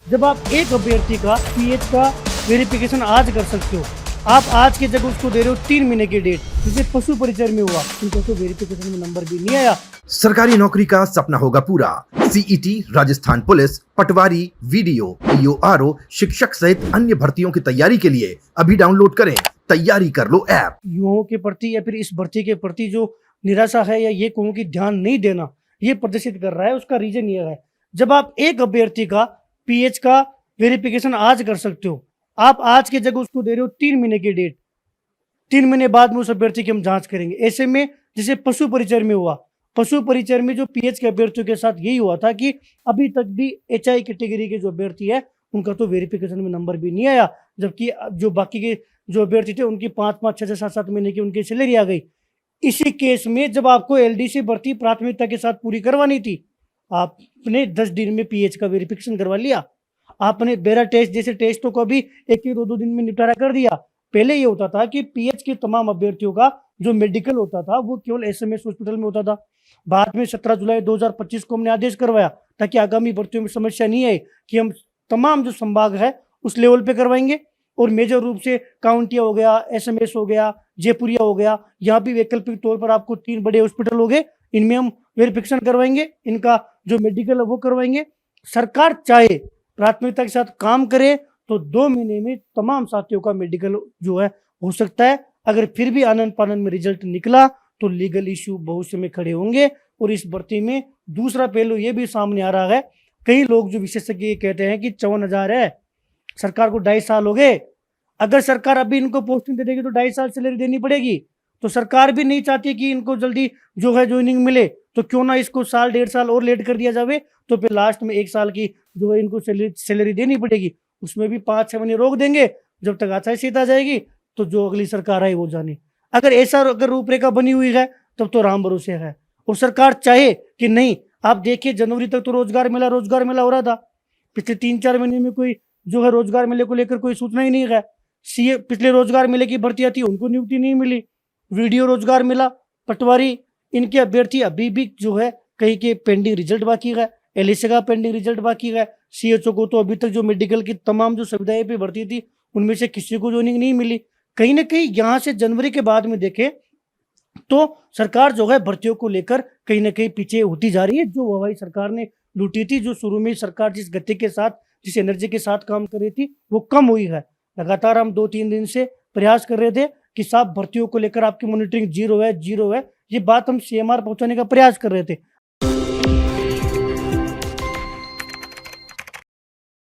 जब आप एक अभ्यर्थी का पीएच का वेरिफिकेशन आज कर सकते हो, आप आज की जगह उसको दे रहे हो 3 महीने की डेट। जैसे पशु परिचय में हुआ, उनको तो वेरिफिकेशन में नंबर भी नहीं आया। सरकारी नौकरी का सपना होगा पूरा। सीईटी, राजस्थान पुलिस, पटवारी, वीडियो, ईओआरओ, शिक्षक सहित अन्य भर्तियों की तैयारी के लिए अभी डाउनलोड करें तैयारी कर लो ऐप। युवाओं के प्रति या फिर इस भर्ती के प्रति जो निराशा है या ये कहूँ कि ध्यान नहीं देना, ये प्रदर्शित कर रहा है। उसका रीजन ये है, जब आप एक अभ्यर्थी का पीएच का वेरिफिकेशन आज कर सकते हो, आप आज की जगह उसको दे रहे हो 3 महीने की डेट। 3 महीने बाद में उस अभ्यर्थी की हम जांच करेंगे। ऐसे में जैसे पशु परिचय में हुआ, पशु परिचय में जो पीएच के अभ्यर्थियों के साथ यही हुआ था कि अभी तक भी एचआई कैटेगरी के जो अभ्यर्थी है, उनका तो वेरिफिकेशन में नंबर भी नहीं आया, जबकि जो बाकी के जो अभ्यर्थी थे उनकी 5-5, 6-6, 7-7 महीने की उनकी सैलरी आ गई। इसी केस में जब आपको एलडीसी भर्ती प्राथमिकता के साथ पूरी करवानी थी, आपने 10 दिन में पीएच का वेरिफिकेशन करवा लिया। आपने बेरा टेस्ट जैसे टेस्टों को भी 1-2 दिन में निपटारा कर दिया। पहले ये होता था कि पीएच के तमाम अभ्यर्थियों का जो मेडिकल होता था वो केवल एसएमएस हॉस्पिटल में होता था। बाद में 17 जुलाई 2025 को हमने आदेश करवाया ताकि आगामी भर्तियों में समस्या नहीं आए कि हम तमाम जो संभाग है उस लेवल पे करवाएंगे। और मेजर रूप से काउंटिया हो गया, एसएमएस हो गया, जयपुरिया हो गया, यहाँ भी वैकल्पिक तौर पर आपको 3 बड़े हॉस्पिटल हो गए, इनमें हम वेरिफिकेशन करवाएंगे, इनका जो मेडिकल है वो करवाएंगे। सरकार चाहे प्राथमिकता के साथ काम करे तो 2 महीने में तमाम साथियों का मेडिकल जो है हो सकता है। अगर फिर भी आनंद पानंद में रिजल्ट निकला तो लीगल इश्यू भविष्य में खड़े होंगे। और इस भर्ती में दूसरा पहलू ये भी सामने आ रहा है, कई लोग जो विशेषज्ञ ये कहते हैं कि 54,000 है, सरकार को 2.5 साल हो गए। अगर सरकार अभी इनको पोस्टिंग दे देगी तो 2.5 साल सैलरी देनी पड़ेगी। तो सरकार भी नहीं चाहती कि इनको जल्दी जो है ज्वाइनिंग मिले, तो क्यों ना इसको साल 1.5 साल और लेट कर दिया जावे, तो फिर लास्ट में 1 साल की जो है इनको सैलरी देनी पड़ेगी। उसमें भी 5-6 महीने रोक देंगे, जब तक आचार्य संहिता आ जाएगी तो जो अगली सरकार आई वो जाने। अगर ऐसा अगर रूपरेखा बनी हुई है तब तो राम भरोसे है। और सरकार चाहे कि नहीं, आप देखिए जनवरी तक तो रोजगार मेला हो रहा था। पिछले 3-4 महीने में कोई जो है रोजगार मेले को लेकर कोई सूचना ही नहीं है। सीए पिछले रोजगार मेले की भर्तियां थी, उनको नियुक्ति नहीं मिली। वीडियो रोजगार मिला, पटवारी, इनके अभ्यर्थी अभी भी जो है कहीं के पेंडिंग रिजल्ट बाकी है, एलएसए का पेंडिंग रिजल्ट बाकी है। सीएचओ को तो अभी तक जो मेडिकल की तमाम जो सुविधाएं पे भर्ती थी उनमें से किसी को ज्वाइनिंग नहीं मिली। कहीं ना कहीं यहाँ से जनवरी के बाद में देखें तो सरकार जो है भर्तियों को लेकर कहीं ना कहीं पीछे होती जा रही है। जो हवाई सरकार ने लूटी थी, जो शुरू में सरकार जिस गति के साथ, जिस एनर्जी के साथ काम कर रही थी, वो कम हुई है। लगातार हम 2-3 दिन से प्रयास कर रहे थे कि साहब भर्तियों को लेकर आपकी मॉनिटरिंग जीरो है। ये बात हम सीएमआर पहुंचाने का प्रयास कर रहे थे,